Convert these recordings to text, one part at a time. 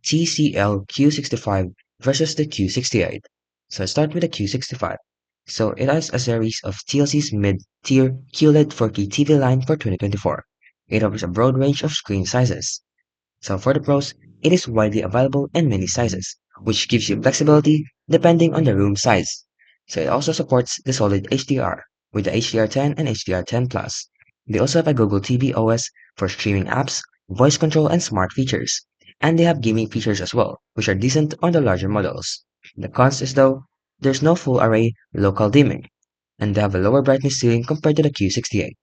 TCL Q65 versus the Q68. So let's start with the Q65. So it has a series of TLC's mid-tier QLED 4K TV line for 2024. It offers a broad range of screen sizes. So for the pros, it is widely available in many sizes, which gives you flexibility depending on the room size. So it also supports the solid HDR with the HDR10 and HDR10 Plus. They also have a Google TV OS for streaming apps, voice control, and smart features. And they have gaming features as well, which are decent on the larger models. The cons is though, there's no full array local dimming, and they have a lower brightness ceiling compared to the Q68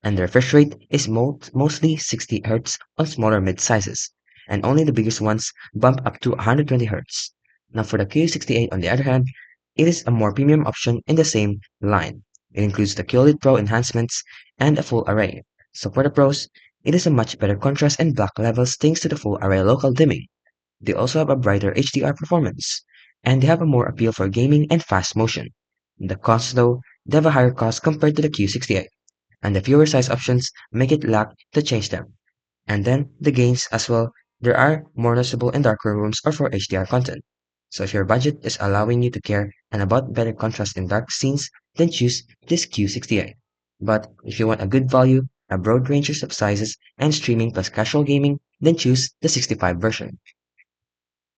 and the refresh rate is mostly 60 Hz on smaller mid-sizes, and only the biggest ones bump up to 120 Hz. Now for the Q68 on the other hand, it is a more premium option in the same line. It includes the QLED Pro enhancements and a full array. So for the pros, it is a much better contrast and black levels thanks to the full array local dimming. They also have a brighter HDR performance, and they have a more appeal for gaming and fast motion. The cost though, they have a higher cost compared to the Q68 and the fewer size options make it lack to change them. And then the gains as well, there are more noticeable in darker rooms or for HDR content. So if your budget is allowing you to care and about better contrast in dark scenes, then choose this Q68. But if you want a good value, a broad range of sizes, and streaming plus casual gaming, then choose the 65 version.